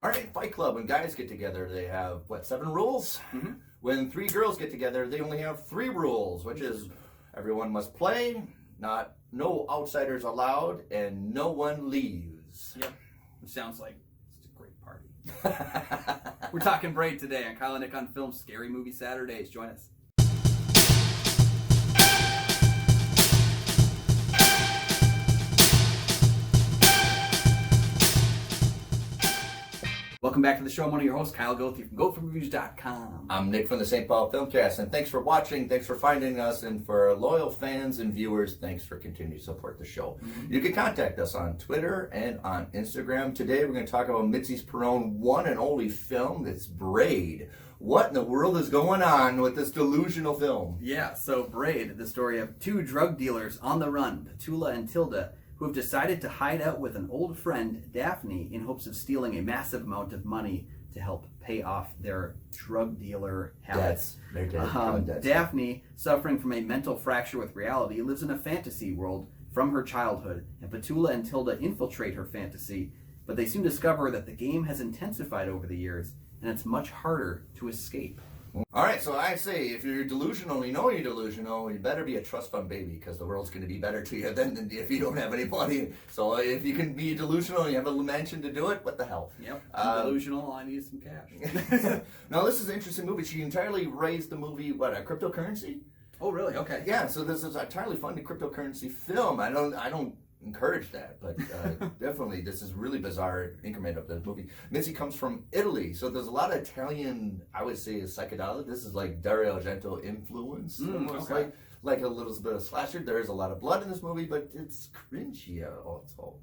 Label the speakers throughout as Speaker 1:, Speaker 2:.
Speaker 1: All right, Fight Club, when guys get together, they have, 7 rules? Mm-hmm. When 3 girls get together, they only have 3 rules, which is everyone must play, no outsiders allowed, and no one leaves.
Speaker 2: Yep. It sounds like it's a great party. We're talking Braid today on Kyle and Nick on Film, Scary Movie Saturdays. Join us. Welcome back to the show. I'm one of your hosts, Kyle Goethe from GoetheReviews.com.
Speaker 1: I'm Nick from the St. Paul Filmcast, and thanks for watching, thanks for finding us, and for our loyal fans and viewers, thanks for continuing to support the show. Mm-hmm. You can contact us on Twitter and on Instagram. Today we're going to talk about Mitzi's Peirone one and only film, it's Braid. What in the world is going on with this delusional film?
Speaker 2: Yeah, so Braid, the story of 2 drug dealers on the run, Petula and Tilda, who have decided to hide out with an old friend, Daphne, in hopes of stealing a massive amount of money to help pay off their drug dealer habits. Daphne, suffering from a mental fracture with reality, lives in a fantasy world from her childhood, and Petula and Tilda infiltrate her fantasy, but they soon discover that the game has intensified over the years, and it's much harder to escape.
Speaker 1: All right, so I say, if you're delusional, you know you're delusional, you better be a trust fund baby, because the world's going to be better to you than if you don't have any money. So if you can be delusional and you have a mansion to do it, what the hell?
Speaker 2: Yep, delusional, I need some cash.
Speaker 1: Now, this is an interesting movie. She entirely raised the movie, a cryptocurrency?
Speaker 2: Oh, really? Okay.
Speaker 1: Yeah, so this is an entirely funded cryptocurrency film. I don't encourage that, but definitely this is really bizarre increment of the movie. Mitzi comes from Italy, so there's a lot of Italian, I would say, psychedelic. This is like Dario Argento influence, almost like a little bit of slasher. There is a lot of blood in this movie, but it's cringy also.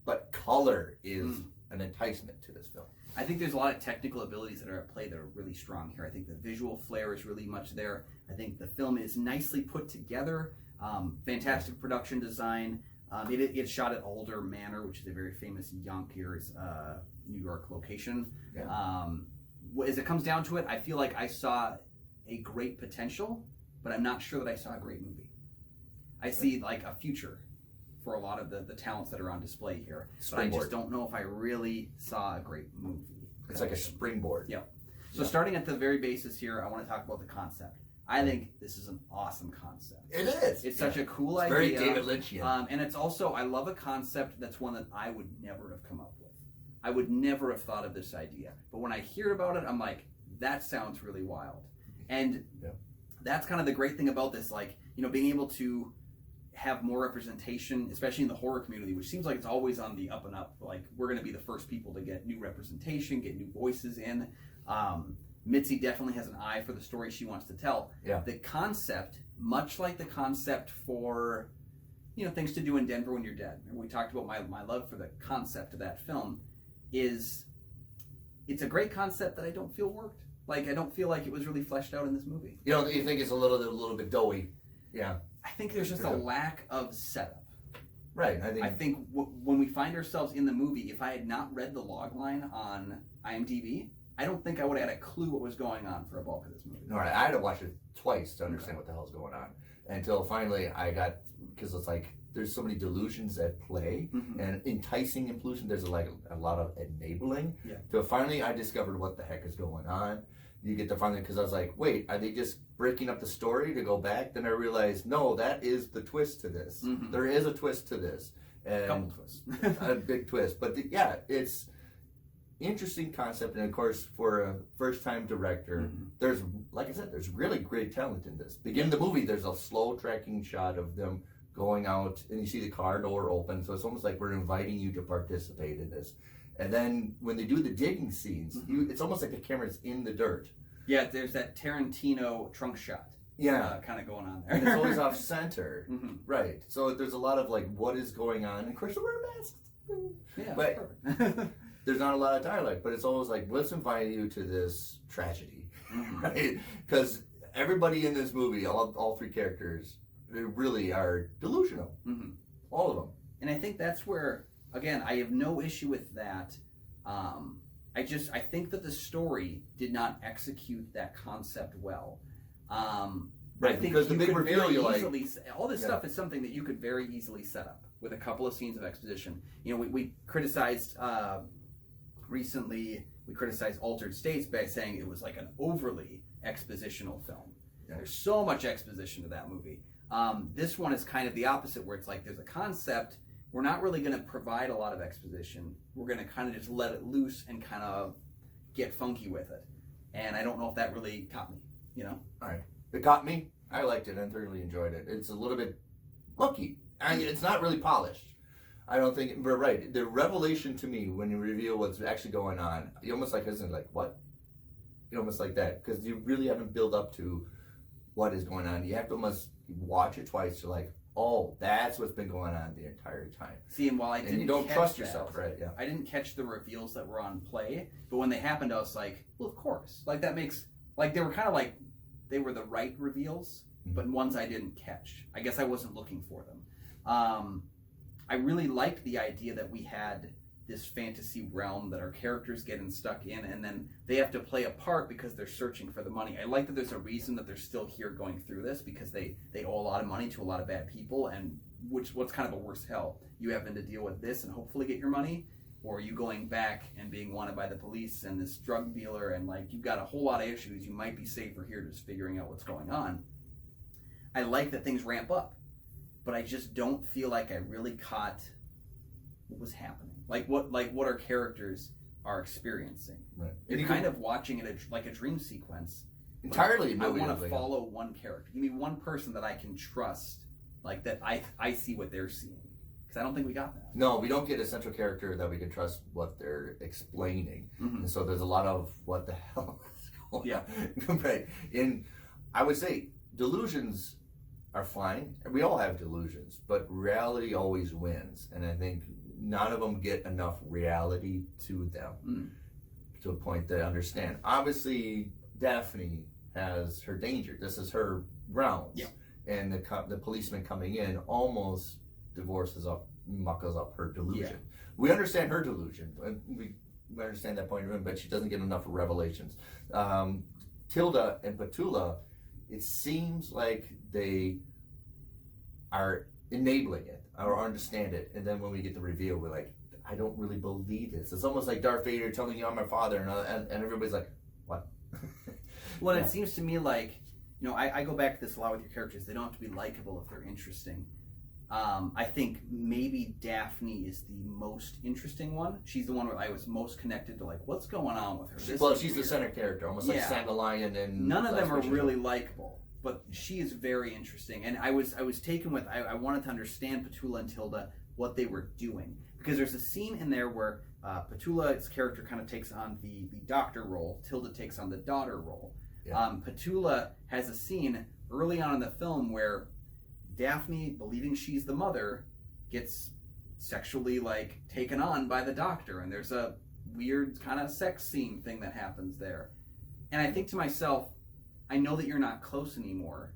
Speaker 1: But color is an enticement to this film.
Speaker 2: I think there's a lot of technical abilities that are at play that are really strong here. I think the visual flair is really much there. I think the film is nicely put together. Fantastic production design. It's shot at Alder Manor, which is a very famous Yonkers, New York location. Yeah. As it comes down to it, I feel like I saw a great potential, but I'm not sure that I saw a great movie. I see like a future for a lot of the talents that are on display here. But I just don't know if I really saw a great movie.
Speaker 1: It's like a springboard.
Speaker 2: Yeah. So starting at the very basis here, I want to talk about the concept. I think this is an awesome concept.
Speaker 1: It is.
Speaker 2: It's such a cool idea.
Speaker 1: Very David Lynchian.
Speaker 2: And it's also, I love a concept that's one that I would never have come up with. I would never have thought of this idea. But when I hear about it, I'm like, that sounds really wild. And that's kind of the great thing about this, like, being able to have more representation, especially in the horror community, which seems like it's always on the up and up. Like, we're going to be the first people to get new representation, get new voices in. Mitzi definitely has an eye for the story she wants to tell. Yeah. The concept, much like the concept for, Things to Do in Denver When You're Dead. And we talked about my love for the concept of that film. It's a great concept that I don't feel worked. Like, I don't feel like it was really fleshed out in this movie.
Speaker 1: You think it's a little bit doughy? Yeah.
Speaker 2: I think there's just a lack of setup.
Speaker 1: Right.
Speaker 2: I think when we find ourselves in the movie, if I had not read the logline on IMDb, I don't think I would have had a clue what was going on for a bulk of this movie.
Speaker 1: No, I had to watch it twice to understand what the hell's going on. Until finally because it's like, there's so many delusions at play, and enticing inclusion, there's a lot of enabling. Yeah. So finally I discovered what the heck is going on. You get to finally, because I was like, wait, are they just breaking up the story to go back? Then I realized, no, that is the twist to this. Mm-hmm. There is a twist to this. And
Speaker 2: a couple twists.
Speaker 1: A big twist. But it's interesting concept, and of course for a first-time director, there's, like I said, there's really great talent in this. Beginning of the movie, there's a slow tracking shot of them going out, and you see the car door open, so it's almost like we're inviting you to participate in this. And then when they do the digging scenes, it's almost like the camera's in the dirt.
Speaker 2: Yeah, there's that Tarantino trunk shot.
Speaker 1: Yeah,
Speaker 2: kind of going on there.
Speaker 1: And it's always off center, right? So there's a lot of like, what is going on? And of course, they're wearing masks.
Speaker 2: Yeah,
Speaker 1: but there's not a lot of dialogue, but it's always like, let's invite you to this tragedy, right? Because everybody in this movie, all 3 characters, they really are delusional, all of them.
Speaker 2: And I think that's where, again, I have no issue with that. I think that the story did not execute that concept well.
Speaker 1: Right,
Speaker 2: I think
Speaker 1: because the big reveal,
Speaker 2: all this stuff is something that you could very easily set up with a couple of scenes of exposition. We criticized recently we criticized Altered States by saying it was like an overly expositional film.
Speaker 1: Yeah.
Speaker 2: There's so much exposition to that movie. This one is kind of the opposite, where it's like there's a concept. We're not really going to provide a lot of exposition. We're going to kind of just let it loose and kind of get funky with it. And I don't know if that really caught me, you know?
Speaker 1: All right. It got me. I liked it and thoroughly enjoyed it. It's a little bit mucky. It's not really polished. I don't think, but right. The revelation to me when you reveal what's actually going on, you almost like, isn't like, what? You almost like that. Because you really haven't built up to what is going on. You have to almost watch it twice to like, oh, that's what's been going on the entire time.
Speaker 2: See, and while I didn't
Speaker 1: and you don't
Speaker 2: catch
Speaker 1: trust
Speaker 2: that,
Speaker 1: yourself, right? Yeah.
Speaker 2: I didn't catch the reveals that were on play, but when they happened, I was like, well, of course. Like, that makes, like, they were kind of like, they were the right reveals, but ones I didn't catch. I guess I wasn't looking for them. I really liked the idea that we had this fantasy realm that our characters get stuck in, and then they have to play a part because they're searching for the money. I like that there's a reason that they're still here going through this, because they owe a lot of money to a lot of bad people, and what's kind of a worse hell? You having to deal with this and hopefully get your money, or you going back and being wanted by the police and this drug dealer, and like you've got a whole lot of issues. You might be safer here just figuring out what's going on. I like that things ramp up, but I just don't feel like I really caught what was happening. Like what our characters are experiencing.
Speaker 1: Right.
Speaker 2: You're kind of watching it like a dream sequence.
Speaker 1: Entirely.
Speaker 2: I want to follow one character. Give me one person that I can trust, like that I see what they're seeing. Because I don't think we got that.
Speaker 1: No, we don't get a central character that we can trust what they're explaining. And so there's a lot of what the hell is going on. Right. And I would say delusions are fine. We all have delusions, but reality always wins. And I think none of them get enough reality to them to a point that I understand. Obviously, Daphne has her danger. This is her rounds.
Speaker 2: Yeah.
Speaker 1: And the policeman coming in almost muckles up her delusion. Yeah. We understand her delusion. We understand that point of view, but she doesn't get enough revelations. Tilda and Petula, it seems like they are enabling it or understand it, and then when we get the reveal, we're like, I don't really believe this. It's almost like Darth Vader telling you I'm my father, and everybody's like, what?
Speaker 2: Well, it seems to me like, you know, I go back to this a lot with your characters. They don't have to be likable if they're interesting. I think maybe Daphne is the most interesting one. She's the one where I was most connected to, like, what's going on with her.
Speaker 1: She's the center character, almost like Sandalion and...
Speaker 2: None of them are really likable, but she is very interesting. And I was taken with, I wanted to understand Petula and Tilda, what they were doing. Because there's a scene in there where Petula's character kind of takes on the doctor role, Tilda takes on the daughter role. Yeah. Petula has a scene early on in the film where Daphne, believing she's the mother, gets sexually taken on by the doctor, and there's a weird kind of sex scene thing that happens there. And I think to myself, I know that you're not close anymore,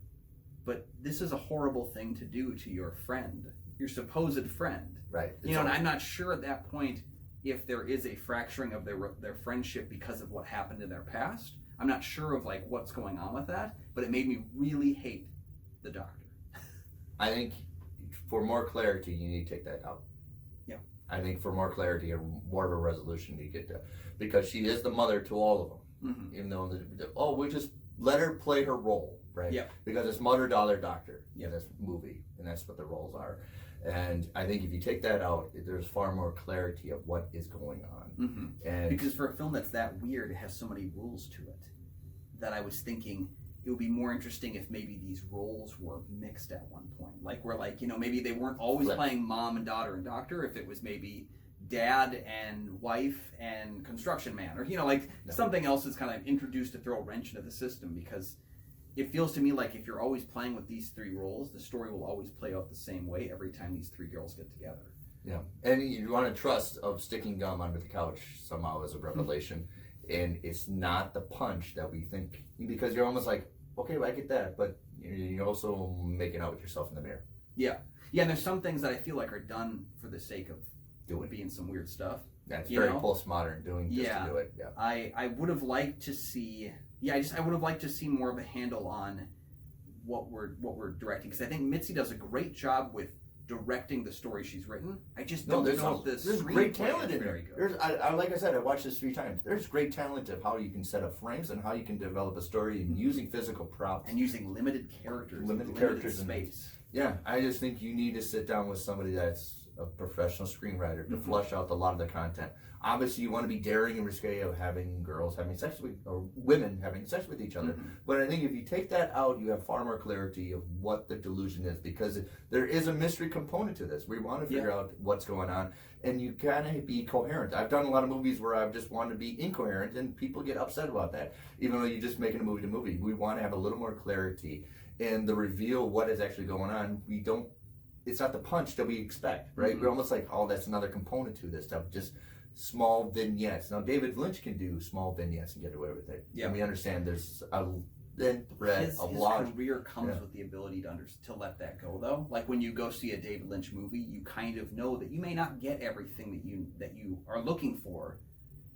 Speaker 2: but this is a horrible thing to do to your friend, your supposed friend.
Speaker 1: Right.
Speaker 2: You know, and I'm not sure at that point if there is a fracturing of their friendship because of what happened in their past. I'm not sure of what's going on with that, but it made me really hate the doctor.
Speaker 1: I think for more clarity, you need to take that out.
Speaker 2: Yeah.
Speaker 1: I think for more clarity or more of a resolution, you get to, because she is the mother to all of them. Mm-hmm. Even though we just let her play her role, right? Yeah. Because it's mother, daughter, doctor in this movie, and that's what the roles are. And I think if you take that out, there's far more clarity of what is going on.
Speaker 2: Mm-hmm. And because for a film that's that weird, it has so many rules to it that I was thinking it would be more interesting if maybe these roles were mixed at one point. Maybe they weren't always playing mom and daughter and doctor, if it was maybe dad and wife and construction man, or something else is kind of introduced to throw a wrench into the system, because it feels to me like if you're always playing with these three roles, the story will always play out the same way every time these three girls get together.
Speaker 1: Yeah, and you want to trust of sticking gum under the couch somehow as a revelation. And it's not the punch that we think, because you're almost like, okay, well, I get that, but you're also making out with yourself in the mirror.
Speaker 2: Yeah. Yeah, and there's some things that I feel like are done for the sake of being some weird stuff.
Speaker 1: That's very postmodern, doing just to do it. Yeah.
Speaker 2: I would have liked to see, I would have liked to see more of a handle on what we're directing, because I think Mitzi does a great job with directing the story she's written. I just
Speaker 1: No,
Speaker 2: don't know if
Speaker 1: there's great talent in there. Like I said, I watched this 3 times. There's great talent of how you can set up frames and how you can develop a story and using physical props
Speaker 2: and using limited characters,
Speaker 1: limited
Speaker 2: space.
Speaker 1: Yeah, I just think you need to sit down with somebody that's a professional screenwriter to flush out a lot of the content. Obviously, you want to be daring and risque of having girls having sex with, or women having sex with each other. But I think if you take that out, you have far more clarity of what the delusion is, because there is a mystery component to this. We want to figure out what's going on, and you gotta be coherent. I've done a lot of movies where I've just wanted to be incoherent, and people get upset about that, even though you're just making a movie to movie. We want to have a little more clarity in the reveal what is actually going on. It's not the punch that we expect, right? We're almost like, oh, that's another component to this stuff, just small vignettes. Now, David Lynch can do small vignettes and get away with it. Yeah. And we understand there's a thin thread,
Speaker 2: his career comes with the ability to let that go, though. Like when you go see a David Lynch movie, you kind of know that you may not get everything that you are looking for,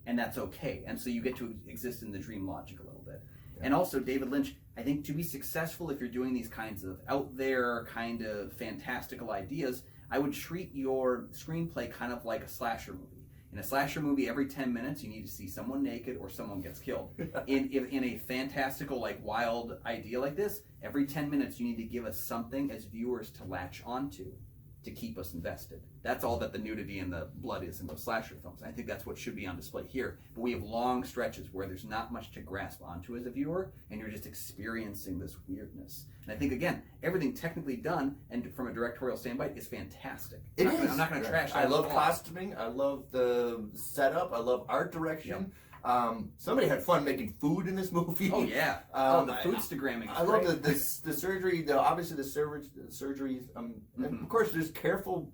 Speaker 2: and that's okay. And so you get to exist in the dream logic a little bit. And also, David Lynch, I think to be successful, if you're doing these kinds of out there, kind of fantastical ideas, I would treat your screenplay kind of like a slasher movie. In a slasher movie, every 10 minutes, you need to see someone naked or someone gets killed. In a fantastical, like wild idea like this, every 10 minutes, you need to give us something as viewers to latch onto to keep us invested. That's all that the nudity and the blood is in those slasher films. And I think that's what should be on display here. But we have long stretches where there's not much to grasp onto as a viewer, and you're just experiencing this weirdness. And I think, again, everything technically done and from a directorial standpoint is fantastic. I'm not going to trash that.
Speaker 1: I love costuming. I love the setup. I love art direction. Somebody had fun making food in this movie.
Speaker 2: Oh yeah, the foodstagramming.
Speaker 1: I love the surgery. Obviously the surgeries. And of course, there's careful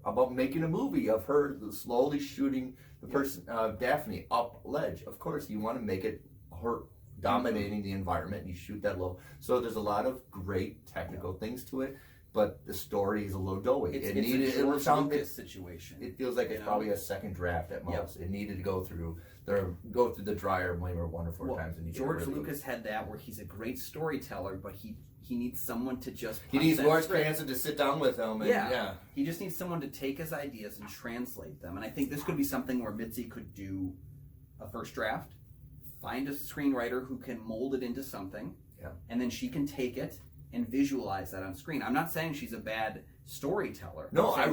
Speaker 1: about making a movie of her slowly shooting the person, Daphne, up ledge. Of course, you want to make it her dominating the environment, and you shoot that low. So there's a lot of great technical things to it. But the story is a little doughy.
Speaker 2: It's a George Lucas situation.
Speaker 1: It feels like it's probably a second draft at most. It needed to go through the dryer maybe 1 or 4 times. And
Speaker 2: George Lucas had that where he's a great storyteller, but he needs someone to just
Speaker 1: he needs Lawrence Cranston to sit down with him. And,
Speaker 2: he just needs someone to take his ideas and translate them. And I think this could be something where Mitzi could do a first draft, find a screenwriter who can mold it into something, and then she can take it and visualize that on screen. I'm not saying she's a bad storyteller.
Speaker 1: No, I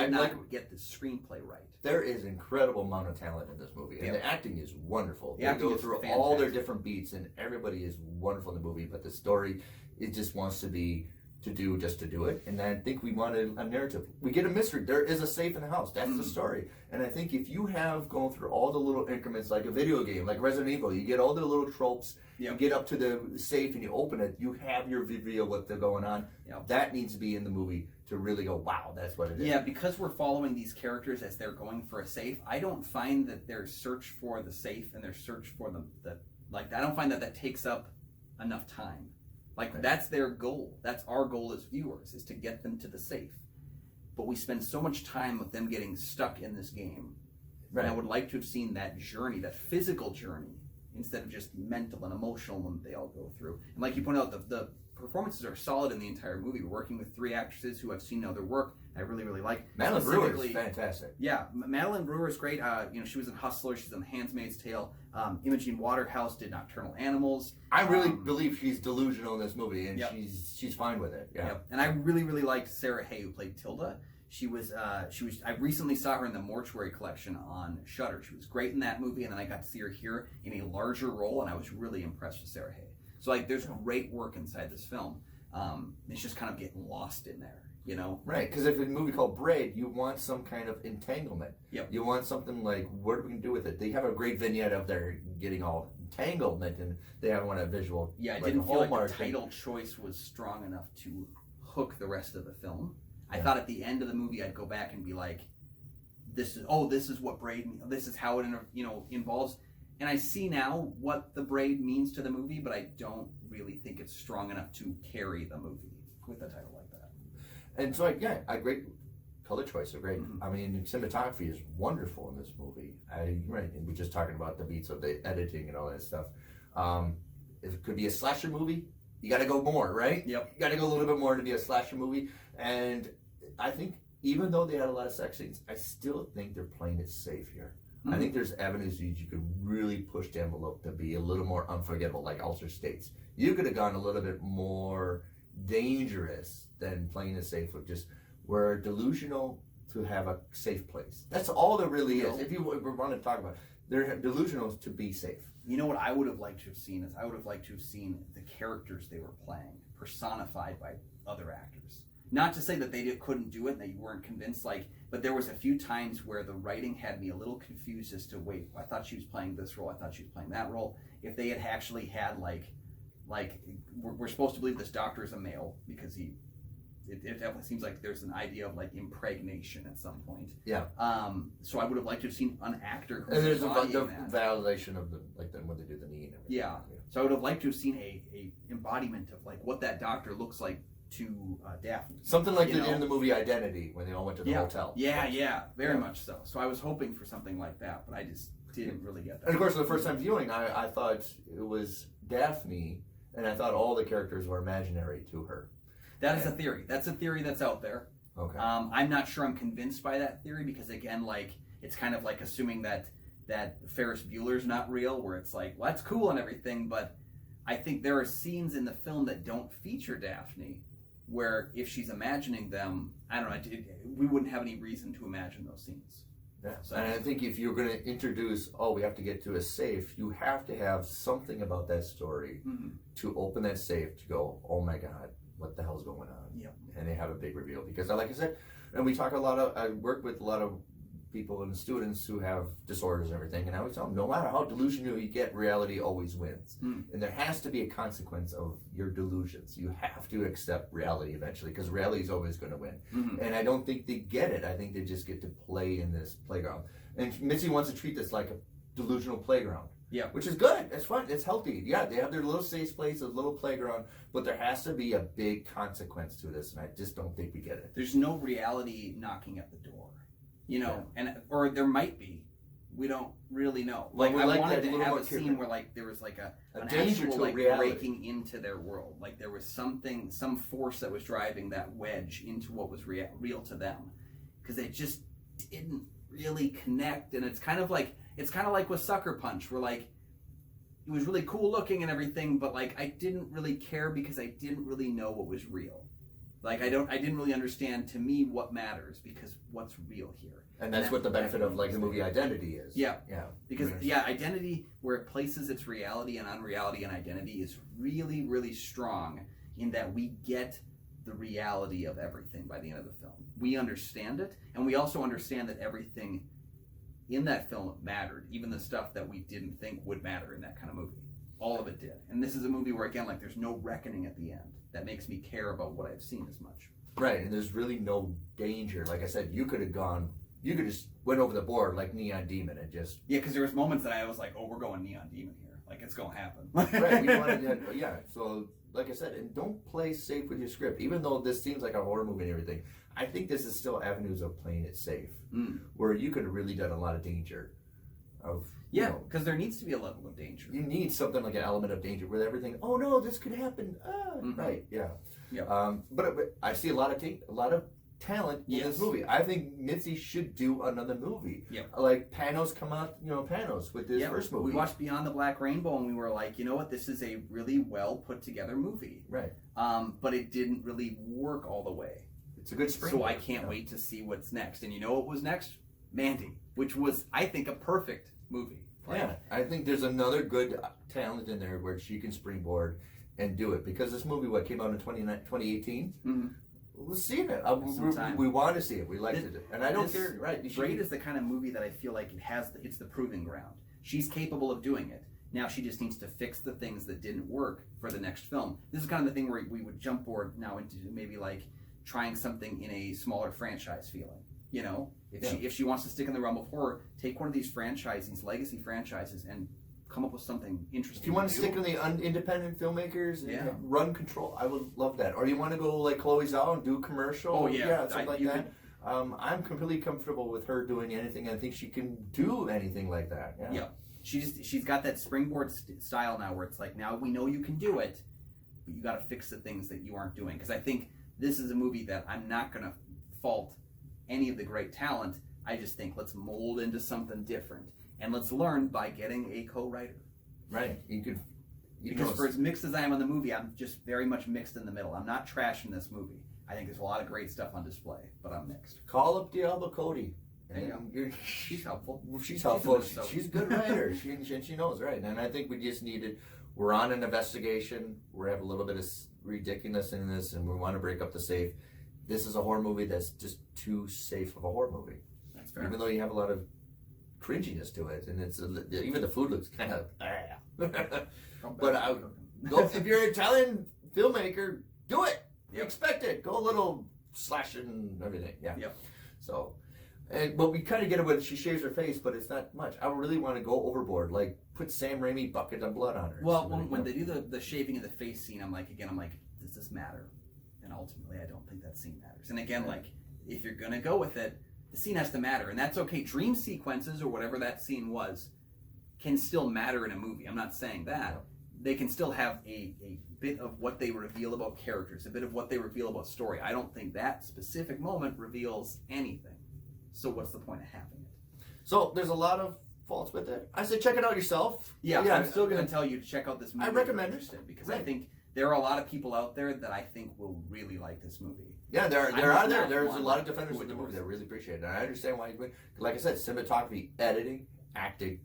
Speaker 2: not get the screenplay right.
Speaker 1: There is incredible amount of talent in this movie, and the acting is wonderful. They go through
Speaker 2: fantastic.
Speaker 1: All their different beats, and everybody is wonderful in the movie. But the story, it just wants to be to do it. And I think we wanted a narrative. We get a mystery. There is a safe in the house. That's the story. And I think if you have gone through all the little increments, like a video game, like Resident Evil, you get all the little tropes. You get up to the safe and you open it. You have your reveal what's going on. That needs to be in the movie to really go, wow, that's what it is.
Speaker 2: Yeah, because we're following these characters as they're going for a safe. I don't find that their search for the safe and their search for I don't find that takes up enough time. That's their goal. That's our goal as viewers, is to get them to the safe. But we spend so much time with them getting stuck in this game. Right. And I would like to have seen that journey, that physical journey, instead of just mental and emotional one that they all go through. And like you pointed out, the performances are solid in the entire movie. We're working with 3 actresses who I've seen other work. I really, really like.
Speaker 1: Madeline Brewer is fantastic.
Speaker 2: Yeah, Madeline Brewer is great. She was in Hustler. She's in The Handmaid's Tale. Imogen Waterhouse did Nocturnal Animals.
Speaker 1: I really believe she's delusional in this movie, and she's fine with it. Yeah.
Speaker 2: And I really, really liked Sarah Hay, who played Tilda. She was. I recently saw her in the Mortuary Collection on Shudder. She was great in that movie, and then I got to see her here in a larger role, and I was really impressed with Sarah Hay. So there's great work inside this film. It's just kind of getting lost in there.
Speaker 1: Right, because if it's a movie called Braid, you want some kind of entanglement. You want something like, what are we going to do with it? They have a great vignette of their getting all entanglement, and they have one a visual.
Speaker 2: Yeah, I didn't feel like the title choice was strong enough to hook the rest of the film. I thought at the end of the movie I'd go back and be like, this is what Braid, this is how it involves. And I see now what the Braid means to the movie, but I don't really think it's strong enough to carry the movie with a title like that.
Speaker 1: And so, a great color choice. Great. I mean, cinematography is wonderful in this movie. And we're just talking about the beats of the editing and all that stuff. If it could be a slasher movie, you got to go more, right?
Speaker 2: Yep.
Speaker 1: You got to go a little bit more to be a slasher movie. And I think even though they had a lot of sex scenes, I still think they're playing it safe here. I think there's avenues that you could really push the envelope to be a little more unforgettable, like Altered States. You could have gone a little bit more dangerous than playing it safe with just we're delusional to have a safe place. That's all there really is. If you want to talk about it, they're delusional to be safe.
Speaker 2: You know what I would have liked to have seen is I would have liked to have seen the characters they were playing personified by other actors. Not to say that they couldn't do it and that you weren't convinced, but there was a few times where the writing had me a little confused as to, wait, I thought she was playing this role, I thought she was playing that role. If they had actually had we're supposed to believe this doctor is a male because it definitely seems like there's an idea of impregnation at some point.
Speaker 1: Yeah.
Speaker 2: So I would have liked to have seen an actor who's
Speaker 1: and there's the
Speaker 2: that.
Speaker 1: validation of when they do the knee and everything.
Speaker 2: Yeah. So I would have liked to have seen a embodiment of what that doctor looks like to Daphne.
Speaker 1: Something like in the movie Identity when they all went to the hotel.
Speaker 2: Yeah, very much so. So I was hoping for something like that, but I just didn't really get that.
Speaker 1: And of course, the first time viewing, I thought it was Daphne, and I thought all the characters were imaginary to her.
Speaker 2: That is a theory. That's a theory that's out there.
Speaker 1: Okay.
Speaker 2: I'm not sure I'm convinced by that theory because, again, it's kind of like assuming that Ferris Bueller's not real, where it's well, that's cool and everything, but I think there are scenes in the film that don't feature Daphne where if she's imagining them, I don't know, we wouldn't have any reason to imagine those scenes.
Speaker 1: Yeah. So, and I think if you're going to introduce, we have to get to a safe, you have to have something about that story to open that safe to go, oh my God, what the hell's going on?
Speaker 2: Yep.
Speaker 1: And they have a big reveal. Because like I said, and we talk I work with a lot of people and students who have disorders and everything, and I always tell them, no matter how delusional you get, reality always wins. And there has to be a consequence of your delusions. You have to accept reality eventually, because reality is always going to win. And I don't think they get it. I think they just get to play in this playground. And Mitzi wants to treat this like a delusional playground.
Speaker 2: Yeah.
Speaker 1: Which is good. It's fun. It's healthy. Yeah, they have their little safe place, a little playground, but there has to be a big consequence to this, and I just don't think we get it.
Speaker 2: There's no reality knocking at the door. Or there might be. We don't really know.
Speaker 1: Well,
Speaker 2: I wanted to have a scene where there was an
Speaker 1: danger
Speaker 2: actual
Speaker 1: to reality.
Speaker 2: breaking into their world. There was some force that was driving that wedge into what was real to them, because they just didn't really connect. And it's kind of like with Sucker Punch, where it was really cool looking and everything, but I didn't really care because I didn't really know what was real. I didn't really understand, to me, what matters, because what's real here.
Speaker 1: And that's what the benefit of the movie Identity is.
Speaker 2: Yeah. Because Identity, where it places its reality and unreality and identity, is really, really strong in that we get the reality of everything by the end of the film. We understand it, and we also understand that everything in that film mattered, even the stuff that we didn't think would matter in that kind of movie. All of it did. And this is a movie where, again, there's no reckoning at the end that makes me care about what I've seen as much.
Speaker 1: Right, and there's really no danger. Like I said, you could just went over the board like Neon Demon and just...
Speaker 2: Yeah, because there was moments that I was like, we're going Neon Demon here. It's going to happen.
Speaker 1: Right, you wanted to, so like I said, and don't play safe with your script. Even though this seems like a horror movie and everything, I think this is still avenues of playing it safe, where you could have really done a lot of danger.
Speaker 2: Because there needs to be a level of danger.
Speaker 1: You need something like an element of danger where everything, oh no, this could happen. Right, yeah. But I see a lot of talent in this movie. I think Mitzi should do another movie. Like Panos come out, Panos with this first movie.
Speaker 2: We watched Beyond the Black Rainbow and we were like, you know what, this is a really well put together movie.
Speaker 1: Right.
Speaker 2: But it didn't really work all the way.
Speaker 1: It's a good springboard.
Speaker 2: So I can't wait to see what's next. And you know what was next? Mandy, which was, I think, a perfect movie.
Speaker 1: I think there's another good talent in there where she can springboard and do it. Because this movie, came out in 2018? We'll see it. We want to see it. We liked it. And I don't care. Right.
Speaker 2: Braid is the kind of movie that I feel like it's the proving ground. She's capable of doing it. Now she just needs to fix the things that didn't work for the next film. This is kind of the thing where we would jump board now into maybe trying something in a smaller franchise feeling. If she wants to stick in the realm of horror, take one of these legacy franchises, and come up with something interesting.
Speaker 1: If you want to stick in the independent filmmakers and run control, I would love that. Or you want to go like Chloe Zhao and do a commercial? Something like that. I'm completely comfortable with her doing anything. I think she can do anything like that. Yeah.
Speaker 2: She's got that springboard style now, where it's now we know you can do it, but you got to fix the things that you aren't doing. Because I think this is a movie that I'm not going to fault any of the great talent. I just think let's mold into something different, and let's learn by getting a co-writer.
Speaker 1: Right.
Speaker 2: Because for as mixed as I am on the movie, I'm just very much mixed in the middle. I'm not trashing this movie. I think there's a lot of great stuff on display, but I'm mixed.
Speaker 1: Call up Diablo Cody.
Speaker 2: She's helpful.
Speaker 1: She's helpful. She's a good writer. She knows, right? And I think we just needed. We're on an investigation. We have a little bit of ridiculous in this, and we want to break up the safe. This is a horror movie that's just too safe of a horror movie.
Speaker 2: That's fair.
Speaker 1: Even though you have a lot of cringiness to it, and even the food looks kind of. But if you're an Italian filmmaker, do it. You expect it. Go a little slashing and everything. Yeah.
Speaker 2: Yep.
Speaker 1: So, but we kind of get it when she shaves her face, but it's not much. I really want to go overboard, like put Sam Raimi bucket of blood on her.
Speaker 2: Well, when they do the shaving of the face scene, I'm like, does this matter? And ultimately, I don't think that scene matters. And again, like, if you're gonna go with it, the scene has to matter, and that's okay. Dream sequences or whatever that scene was can still matter in a movie. I'm not saying that. They can still have a bit of what they reveal about characters, a bit of what they reveal about story. I don't think that specific moment reveals anything. So what's the point of having it?
Speaker 1: So there's a lot of faults with it. I say check it out yourself.
Speaker 2: Yeah, I'm still going to tell you to check out this movie.
Speaker 1: I recommend it
Speaker 2: because I think there are a lot of people out there that I think will really like this movie.
Speaker 1: Yeah, there's a lot of defenders of the movie that really appreciate it. And I understand why. Like I said, cinematography, editing, acting,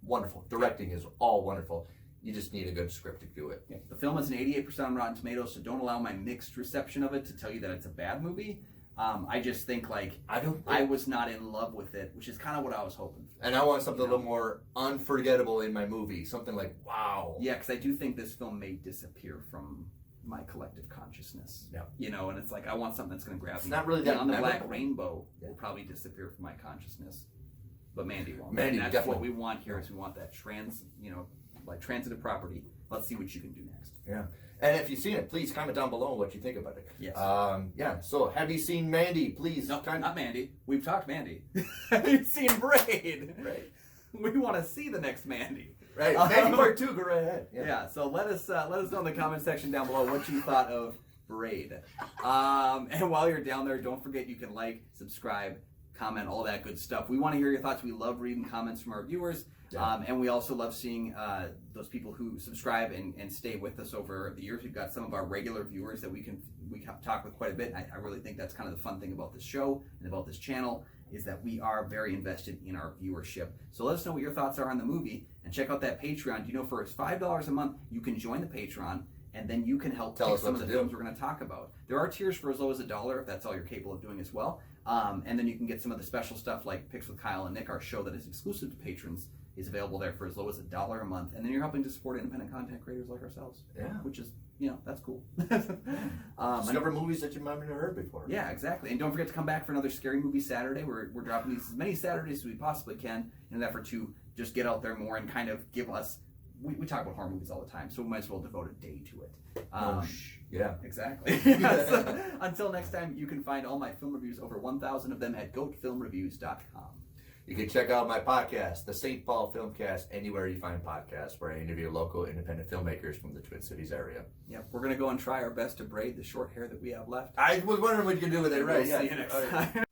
Speaker 1: wonderful. Directing is all wonderful. You just need a good script to do it.
Speaker 2: Yeah. The film has an 88% on Rotten Tomatoes, so don't allow my mixed reception of it to tell you that it's a bad movie. I just think I was not in love with it, which is kind of what I was hoping for.
Speaker 1: And I want something a little more unforgettable in my movie. Something like, wow.
Speaker 2: Yeah, because I do think this film may disappear from my collective consciousness.
Speaker 1: Yeah.
Speaker 2: And it's like I want something that's going to grab me.
Speaker 1: It's not really that
Speaker 2: On the Black Rainbow will probably disappear from my consciousness, but Mandy won't. And that's
Speaker 1: definitely.
Speaker 2: What we want here is we want that transitive property. Let's see what you can do next.
Speaker 1: Yeah. And if you've seen it, please comment down below what you think about it.
Speaker 2: Yes.
Speaker 1: Yeah. So have you seen Mandy? Please.
Speaker 2: No, not Mandy. We've talked Mandy. Have you seen Braid?
Speaker 1: Right.
Speaker 2: We want to see the next Mandy.
Speaker 1: Right. Mandy Part 2, go right ahead.
Speaker 2: Yeah. So let us know in the comment section down below what you thought of Braid. And while you're down there, don't forget you can like, subscribe, comment, all that good stuff. We want to hear your thoughts. We love reading comments from our viewers. Yeah. And we also love seeing those people who subscribe and stay with us over the years. We've got some of our regular viewers that we talk with quite a bit. I really think that's kind of the fun thing about this show and about this channel is that we are very invested in our viewership. So let us know what your thoughts are on the movie and check out that Patreon. For $5 a month, you can join the Patreon and then you can help pick some of the films we're going to talk about. There are tiers for as low as $1 if that's all you're capable of doing as well. And then you can get some of the special stuff like Picks with Kyle and Nick, our show that is exclusive to patrons, is available there for as low as $1 a month. And then you're helping to support independent content creators like ourselves. Yeah. Which is, that's cool.
Speaker 1: Discover movies that you might have never heard before.
Speaker 2: Yeah, exactly. And don't forget to come back for another Scary Movie Saturday. We're dropping these as many Saturdays as we possibly can in an effort to just get out there more and kind of give us, we talk about horror movies all the time, so we might as well devote a day to it.
Speaker 1: Yeah.
Speaker 2: Exactly. So, until next time, you can find all my film reviews, over 1,000 of them, at goatfilmreviews.com.
Speaker 1: You can check out my podcast, the St. Paul Filmcast, anywhere you find podcasts, where I interview local independent filmmakers from the Twin Cities area.
Speaker 2: Yep, we're going to go and try our best to braid the short hair that we have left.
Speaker 1: I was wondering what you could do with it.
Speaker 2: Right. We'll see you next time.